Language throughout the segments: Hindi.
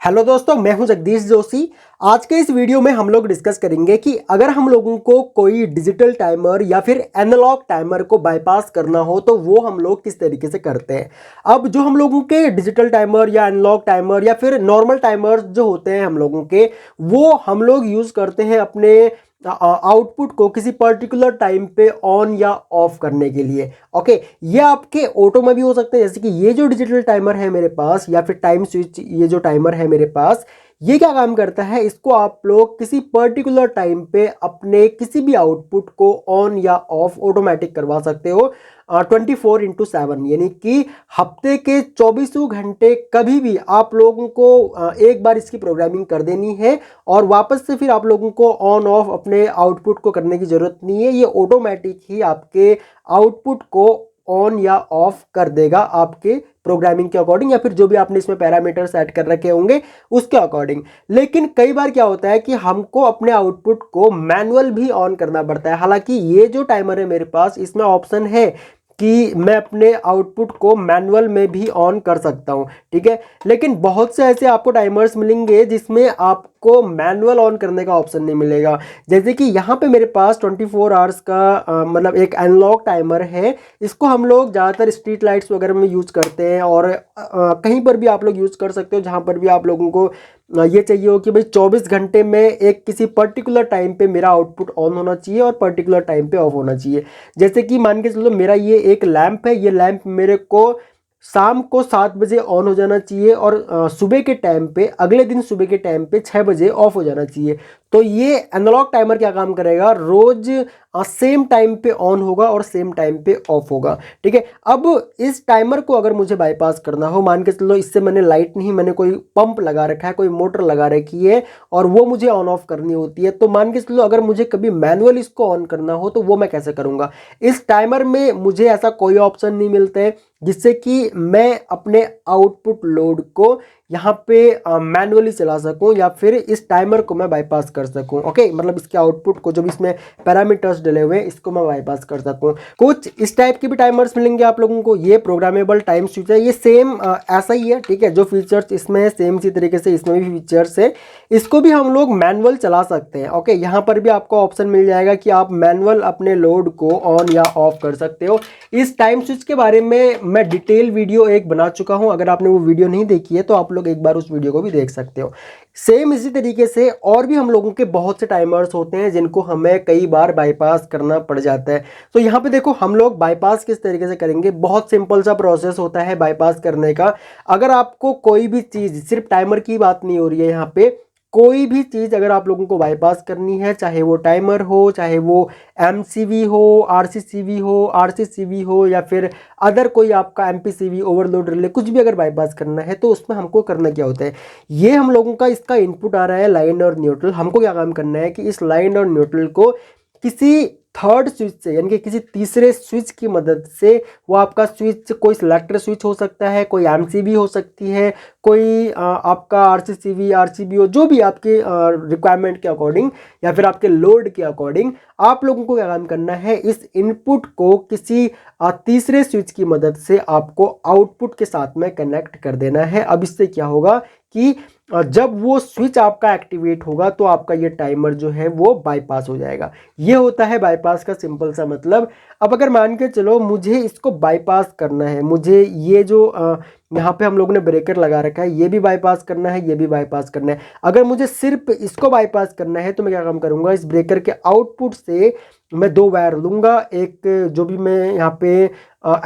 हेलो दोस्तों, मैं हूं जगदीश जोशी। आज के इस वीडियो में हम लोग डिस्कस करेंगे कि अगर हम लोगों को कोई डिजिटल टाइमर या फिर एनालॉग टाइमर को बाईपास करना हो तो वो हम लोग किस तरीके से करते हैं। अब जो हम लोगों के डिजिटल टाइमर या एनालॉग टाइमर या फिर नॉर्मल टाइमर जो होते हैं हम लोगों के, वो हम लोग यूज़ करते हैं अपने आउटपुट को किसी पर्टिकुलर टाइम पे ऑन या ऑफ करने के लिए। ओके, ये आपके ऑटो में भी हो सकते हैं, जैसे कि ये जो डिजिटल टाइमर है मेरे पास या फिर टाइम स्विच ये जो टाइमर है मेरे पास, ये क्या काम करता है, इसको आप लोग किसी पर्टिकुलर टाइम पे अपने किसी भी आउटपुट को ऑन या ऑफ ऑटोमेटिक करवा सकते हो 24/7, यानी कि हफ्ते के 24 घंटे कभी भी आप लोगों को एक बार इसकी प्रोग्रामिंग कर देनी है और वापस से फिर आप लोगों को ऑन ऑफ अपने आउटपुट को करने की ज़रूरत नहीं है। ये ऑटोमेटिक ही आपके आउटपुट को ऑन या ऑफ कर देगा आपके प्रोग्रामिंग के अकॉर्डिंग, या फिर जो भी आपने इसमें पैरामीटर सेट कर रखे होंगे उसके अकॉर्डिंग। लेकिन कई बार क्या होता है कि हमको अपने आउटपुट को मैनुअल भी ऑन करना पड़ता है। हालांकि ये जो टाइमर है मेरे पास, इसमें ऑप्शन है कि मैं अपने आउटपुट को मैनुअल में भी ऑन कर सकता हूं, ठीक है। लेकिन बहुत से ऐसे आपको टाइमर्स मिलेंगे जिसमें आपको मैनुअल ऑन करने का ऑप्शन नहीं मिलेगा। जैसे कि यहाँ पे मेरे पास 24 आवर्स का मतलब एक एनालॉग टाइमर है। इसको हम लोग ज़्यादातर स्ट्रीट लाइट्स वगैरह में यूज़ करते हैं और कहीं पर भी आप लोग यूज़ कर सकते हो जहाँ पर भी आप लोगों को ये चाहिए हो कि भाई 24 घंटे में एक किसी पर्टिकुलर टाइम पे मेरा आउटपुट ऑन होना चाहिए और पर्टिकुलर टाइम पे ऑफ होना चाहिए। जैसे कि मान के चलो मेरा ये एक लैंप है, ये लैंप मेरे को शाम को 7 बजे ऑन हो जाना चाहिए और सुबह के टाइम पे, अगले दिन सुबह के टाइम पे 6 बजे ऑफ हो जाना चाहिए। तो ये एनालॉग टाइमर क्या काम करेगा, रोज सेम टाइम पे ऑन होगा और सेम टाइम पे ऑफ होगा, ठीक है। अब इस टाइमर को अगर मुझे बाईपास करना हो, मान के चलो इससे मैंने लाइट नहीं, मैंने कोई पंप लगा रखा है, कोई मोटर लगा रखी है और वो मुझे ऑन ऑफ करनी होती है, तो मान के चलो अगर मुझे कभी मैनुअल इसको ऑन करना हो तो वो मैं कैसे करूँगा। इस टाइमर में मुझे ऐसा कोई ऑप्शन नहीं मिलता है जिससे कि मैं अपने आउटपुट लोड को यहाँ पे मैनुअली चला सकूं या फिर इस टाइमर को मैं बाईपास कर सकूं। ओके, मतलब इसके आउटपुट को जो भी इसमें पैरामीटर्स डले हुए हैं इसको मैं बाईपास कर सकूं। कुछ इस टाइप के भी टाइमर्स मिलेंगे आप लोगों को। ये प्रोग्रामेबल टाइम स्विच है, ये सेम ऐसा ही है, ठीक है। जो फीचर्स इसमें है सेम इसी तरीके से इसमें भी फीचर्स है। इसको भी हम लोग मैनुअल चला सकते हैं। ओके, यहाँ पर भी आपको ऑप्शन मिल जाएगा कि आप मैनुअल अपने लोड को ऑन या ऑफ कर सकते हो। इस टाइम स्विच के बारे में मैं डिटेल वीडियो एक बना चुका हूं, अगर आपने वो वीडियो नहीं देखी है तो आप लोग एक बार उस वीडियो को भी देख सकते हो। सेम इसी तरीके से और भी हम लोगों के बहुत से टाइमर्स होते हैं जिनको हमें कई बार बाईपास करना पड़ जाता है। तो यहाँ पे देखो हम लोग बाईपास किस तरीके से करेंगे, बहुत सिंपल सा प्रोसेस होता है बाईपास करने का। अगर आपको कोई भी चीज़, सिर्फ टाइमर की बात नहीं हो रही है यहाँ पे, कोई भी चीज़ अगर आप लोगों को बाईपास करनी है, चाहे वो टाइमर हो, चाहे वो एमसीवी हो, आरसीसीवी हो या फिर अदर कोई आपका एमपीसीवी ओवरलोड रिले, कुछ भी अगर बाईपास करना है तो उसमें हमको करना क्या होता है, ये हम लोगों का इसका इनपुट आ रहा है लाइन और न्यूट्रल। हमको क्या काम करना है कि इस लाइन और न्यूट्रल को किसी थर्ड स्विच से, यानी कि किसी तीसरे स्विच की मदद से, वो आपका स्विच कोई सिलेक्टर स्विच हो सकता है, कोई एमसीबी हो सकती है, कोई आपका आरसीसीवी आरसीबी, जो भी आपके रिक्वायरमेंट के अकॉर्डिंग या फिर आपके लोड के अकॉर्डिंग आप लोगों को क्या काम करना है, इस इनपुट को किसी तीसरे स्विच की मदद से आपको आउटपुट के साथ में कनेक्ट कर देना है। अब इससे क्या होगा कि जब वो स्विच आपका एक्टिवेट होगा तो आपका ये टाइमर जो है वो बाईपास हो जाएगा। ये होता है बाईपास का सिंपल सा मतलब। अब अगर मान के चलो मुझे इसको बाईपास करना है, मुझे ये जो यहाँ पे हम लोगों ने ब्रेकर लगा रखा है ये भी बाईपास करना है, ये भी बाईपास करना है। अगर मुझे सिर्फ इसको बाईपास करना है तो मैं क्या काम करूँगा, इस ब्रेकर के आउटपुट से मैं 2 वायर लूँगा। एक जो भी मैं यहाँ पे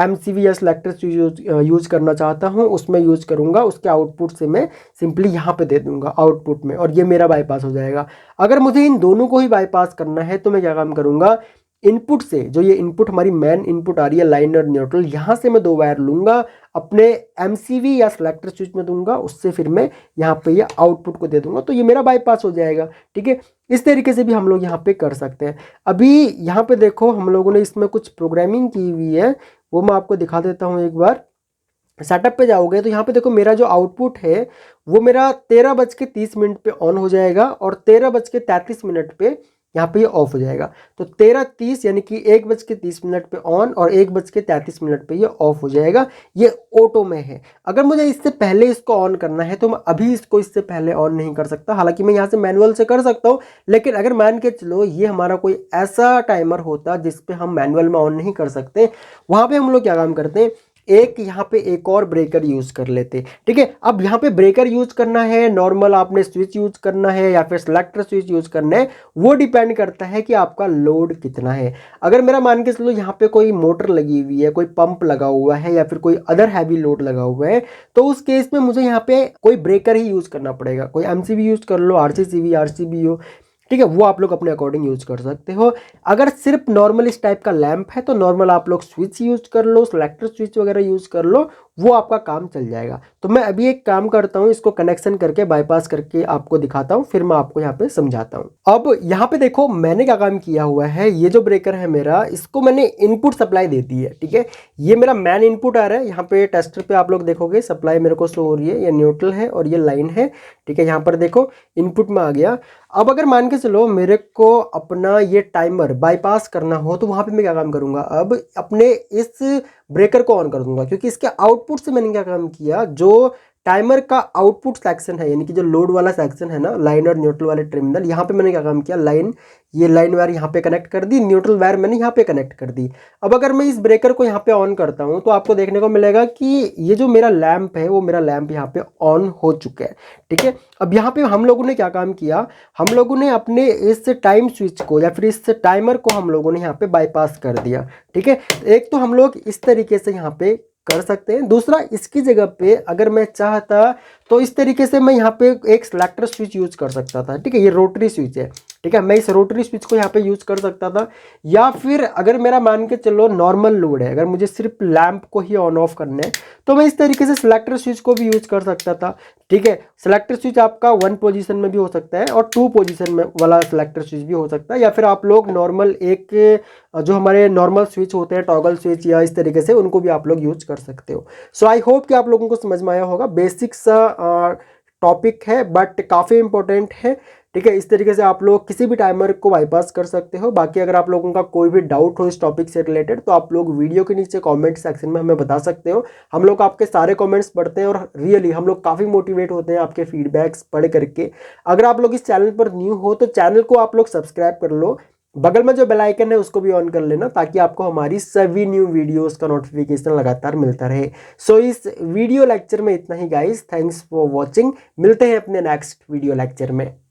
एमसीवी या सिलेक्टर यूज करना चाहता हूँ उसमें यूज करूँगा, उसके आउटपुट से मैं सिंपली यहाँ पे दे दूँगा आउटपुट में, और ये मेरा बाईपास हो जाएगा। अगर मुझे इन दोनों को ही बाईपास करना है तो मैं क्या काम करूँगा, इनपुट से, जो ये इनपुट हमारी मेन इनपुट आ रही है लाइन और न्यूट्रल, यहाँ से मैं 2 वायर लूँगा, अपने एमसीवी या सिलेक्टर स्विच में दूंगा, उससे फिर मैं यहाँ पे ये आउटपुट को दे दूंगा, तो ये मेरा बाईपास हो जाएगा, ठीक है। इस तरीके से भी हम लोग यहाँ पे कर सकते हैं। अभी यहाँ पे देखो हम लोगों ने इसमें कुछ प्रोग्रामिंग की हुई है, वो मैं आपको दिखा देता हूँ। एक बार सेटअप पे जाओगे तो यहाँ पे देखो मेरा जो आउटपुट है वो मेरा 13:30 पे ऑन हो जाएगा और 13:33 पे यहाँ पे ये ऑफ हो जाएगा। तो 13:30 यानी कि 1:30 पे ऑन और 1:33 पे ये ऑफ हो जाएगा। ये ऑटो में है। अगर मुझे इससे पहले इसको ऑन करना है तो मैं अभी इसको इससे पहले ऑन नहीं कर सकता, हालांकि मैं यहाँ से मैनुअल से कर सकता हूँ। लेकिन अगर मान के चलो ये हमारा कोई ऐसा टाइमर होता जिसपे हम मैनुअल में ऑन नहीं कर सकते, वहां पे हम लोग क्या काम करते हैं, एक यहाँ पे एक और ब्रेकर यूज कर लेते। ठीक है, अब यहाँ पे ब्रेकर यूज करना है, नॉर्मल आपने स्विच यूज करना है या फिर सिलेक्टर स्विच यूज करना है, वो डिपेंड करता है कि आपका लोड कितना है। अगर मेरा मान के चलो यहाँ पे कोई मोटर लगी हुई है, कोई पंप लगा हुआ है या फिर कोई अदर हैवी लोड लगा हुआ है, तो उस केस में मुझे यहाँ पे कोई ब्रेकर ही यूज करना पड़ेगा। कोई एमसीबी यूज कर लो, आरसीसीबी, आरसीबी हो, ठीक है, वो आप लोग अपने अकॉर्डिंग यूज कर सकते हो। अगर सिर्फ नॉर्मल इस टाइप का लैंप है तो नॉर्मल आप लोग स्विच यूज कर लो, सिलेक्टर स्विच वगैरह यूज कर लो, वो आपका काम चल जाएगा। तो मैं अभी एक काम करता हूँ, इसको कनेक्शन करके बाईपास करके आपको दिखाता हूँ, फिर मैं आपको यहाँ पे समझाता हूँ। अब यहाँ पे देखो मैंने क्या काम किया हुआ है, ये जो ब्रेकर है मेरा, इसको मैंने इनपुट सप्लाई दे दी है। ठीक है, ये मेरा मैन इनपुट आ रहा है, यहाँ पे टेस्टर पे आप लोग देखोगे सप्लाई मेरे को शो हो रही है, ये न्यूट्रल है और ये लाइन है। ठीक है, यहाँ पर देखो इनपुट में आ गया। अब अगर मान के चलो मेरे को अपना ये टाइमर बाईपास करना हो तो वहां पे मैं क्या काम करूंगा, अब अपने इस ब्रेकर को ऑन कर दूंगा, क्योंकि इसके आउटपुट से मैंने क्या काम किया, जो टाइमर का आउटपुट सेक्शन है यानी कि जो लोड वाला सेक्शन है ना, लाइन और न्यूट्रल वाले टर्मिनल, यहाँ पे मैंने क्या काम किया, लाइन, ये लाइन वायर यहाँ पे कनेक्ट कर दी, न्यूट्रल वायर मैंने यहाँ पे कनेक्ट कर दी। अब अगर मैं इस ब्रेकर को यहाँ पे ऑन करता हूँ तो आपको देखने को मिलेगा कि ये जो मेरा लैंप है वो मेरा लैंप यहाँ पे ऑन हो चुका है। ठीक है, अब यहाँ पे हम लोगों ने क्या काम किया, हम लोगों ने अपने इस टाइम स्विच को या फिर इस टाइमर को हम लोगों ने यहाँ पे बाईपास कर दिया। ठीक है, एक तो हम लोग इस तरीके से यहाँ पे कर सकते हैं, दूसरा इसकी जगह पे अगर मैं चाहता तो इस तरीके से मैं यहाँ पे एक सिलेक्टर स्विच यूज कर सकता था। ठीक है, ये रोटरी स्विच है। ठीक है, मैं इस रोटरी स्विच को यहाँ पे यूज कर सकता था, या फिर अगर मेरा मान के चलो नॉर्मल लोड है, अगर मुझे सिर्फ लैंप को ही ऑन ऑफ करना है तो मैं इस तरीके से सिलेक्टर स्विच को भी यूज कर सकता था। ठीक है, सिलेक्टर स्विच आपका 1 पोजीशन में भी हो सकता है और 2 पोजीशन में वाला सिलेक्टर स्विच भी हो सकता है, या फिर आप लोग नॉर्मल एक जो हमारे नॉर्मल स्विच होते हैं टॉगल स्विच या इस तरीके से, उनको भी आप लोग यूज कर सकते हो। सो आई होप कि आप लोगों को समझ में आया होगा। बेसिक सा टॉपिक है बट काफ़ी इंपॉर्टेंट है। ठीक है, इस तरीके से आप लोग किसी भी टाइमर को बाईपास कर सकते हो। बाकी अगर आप लोगों का कोई भी डाउट हो इस टॉपिक से रिलेटेड तो आप लोग वीडियो के नीचे कमेंट सेक्शन में हमें बता सकते हो। हम लोग आपके सारे कमेंट्स पढ़ते हैं और रियली हम लोग काफ़ी मोटिवेट होते हैं आपके फीडबैक्स पढ़ करके। अगर आप लोग इस चैनल पर न्यू हो तो चैनल को आप लोग सब्सक्राइब कर लो, बगल में जो बेल आइकन है उसको भी ऑन कर लेना, ताकि आपको हमारी सभी न्यू वीडियोस का नोटिफिकेशन लगातार मिलता रहे। सो इस वीडियो लेक्चर में इतना ही गाइस, थैंक्स फॉर वॉचिंग। मिलते हैं अपने नेक्स्ट वीडियो लेक्चर में।